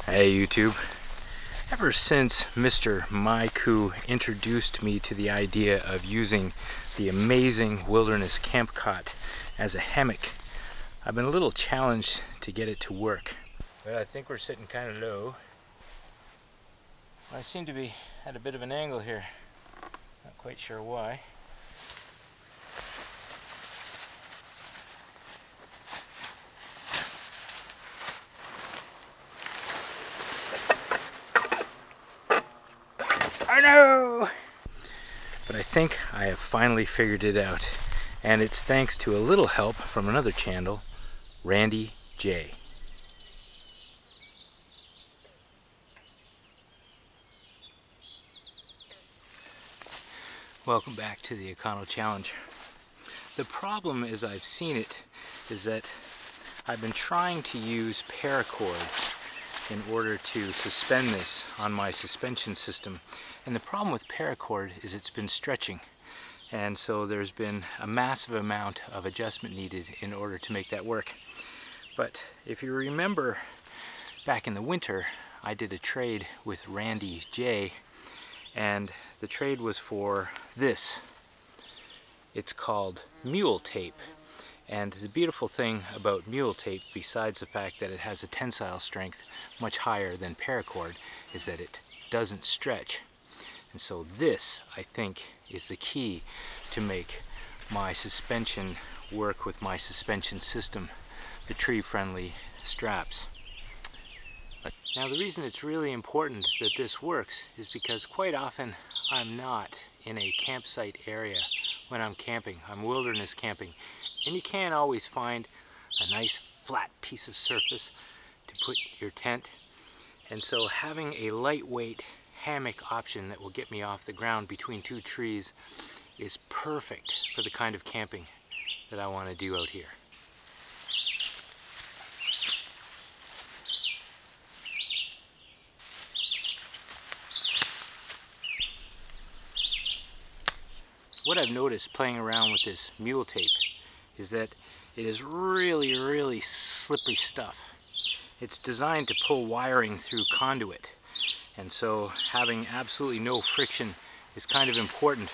Hey YouTube. Ever since Mr. Maiku introduced me to the idea of using the Amazing Wilderness Camp Cot as a hammock, I've been a little challenged to get it to work. Well, I think we're sitting kind of low. I seem to be at a bit of an angle here. Not quite sure why. Oh no! But I think I have finally figured it out, and it's thanks to a little help from another channel, Randy J. Welcome back to the EconoChallenge. The problem as I've seen it is that I've been trying to use paracord in order to suspend this on my suspension system, and the problem with paracord is it's been stretching, and so there's been a massive amount of adjustment needed in order to make that work. But if you remember back in the winter, I did a trade with Randy J, and the trade was for this. It's called mule tape. And the beautiful thing about mule tape, besides the fact that it has a tensile strength much higher than paracord, is that it doesn't stretch. And so this, I think, is the key to make my suspension work with my suspension system, the tree-friendly straps. Now the reason it's really important that this works is because quite often I'm not in a campsite area when I'm camping. I'm wilderness camping. And you can't always find a nice flat piece of surface to put your tent. And so having a lightweight hammock option that will get me off the ground between two trees is perfect for the kind of camping that I want to do out here. What I've noticed playing around with this mule tape is that it is really slippery stuff. It's designed to pull wiring through conduit, and so having absolutely no friction is kind of important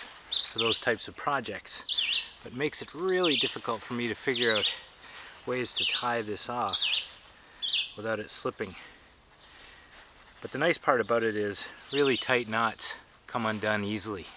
for those types of projects, but makes it really difficult for me to figure out ways to tie this off without it slipping. But the nice part about it is really tight knots come undone easily.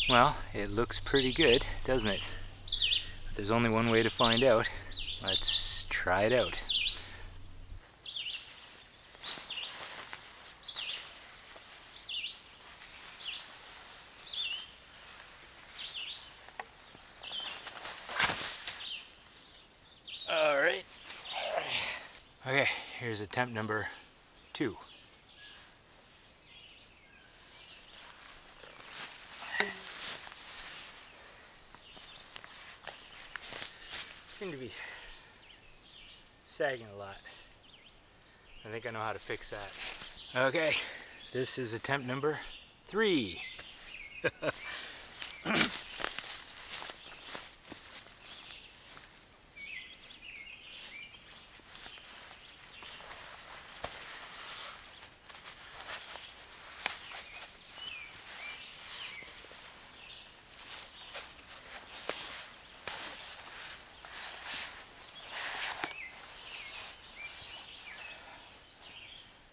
Well, it looks pretty good, doesn't it? But there's only one way to find out. Let's try it out. All right. Okay, here's attempt number 2. Seem to be sagging a lot. I think I know how to fix that. Okay, this is attempt number 3.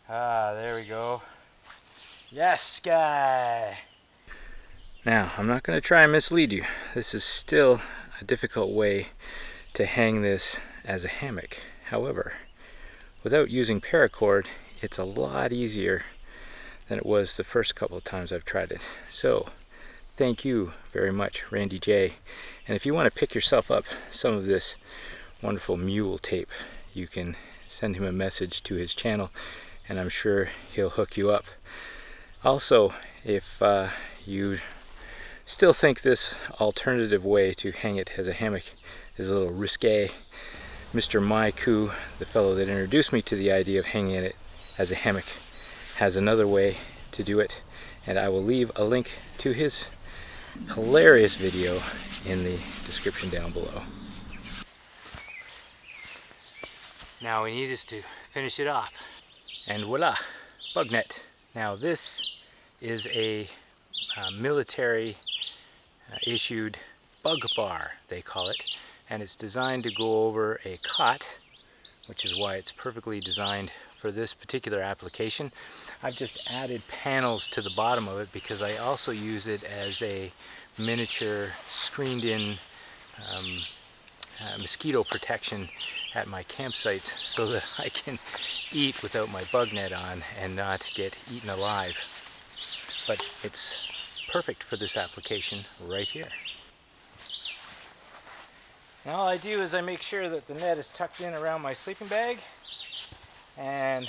Ah, there we go. Yes, guy! Now, I'm not going to try and mislead you. This is still a difficult way to hang this as a hammock. However, without using paracord, it's a lot easier than it was the first couple of times I've tried it. So thank you very much, Randy J. And if you want to pick yourself up some of this wonderful mule tape, you can send him a message to his channel and I'm sure he'll hook you up. Also, if you still think this alternative way to hang it as a hammock is a little risque, Mr. Maiku, the fellow that introduced me to the idea of hanging it as a hammock, has another way to do it, and I will leave a link to his hilarious video in the description down below. Now we need is to finish it off, and voila, bug net. Now this is a military issued bug bar, they call it, and it's designed to go over a cot, which is why it's perfectly designed for this particular application. I've just added panels to the bottom of it because I also use it as a miniature screened in mosquito protection at my campsites so that I can eat without my bug net on and not get eaten alive. But it's perfect for this application right here. And all I do is I make sure that the net is tucked in around my sleeping bag and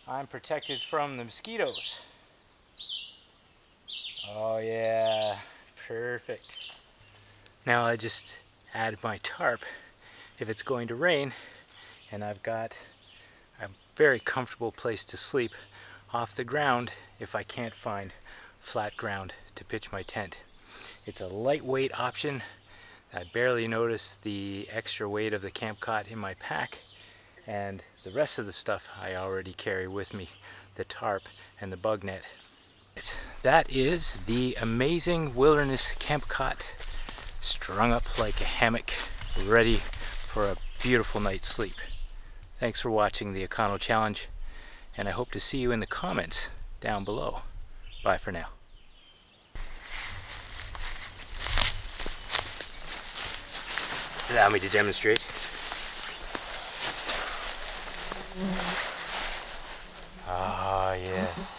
I'm protected from the mosquitoes. Oh yeah, perfect. Now I just add my tarp if it's going to rain, and I've got a very comfortable place to sleep off the ground if I can't find flat ground to pitch my tent. It's a lightweight option. I barely notice the extra weight of the camp cot in my pack, and the rest of the stuff I already carry with me, the tarp and the bug net. That is the Amazing Wilderness Camp Cot, strung up like a hammock, ready for a beautiful night's sleep. Thanks for watching the EconoChallenge, and I hope to see you in the comments down below. Bye for now. Allow me to demonstrate. Ah, yes.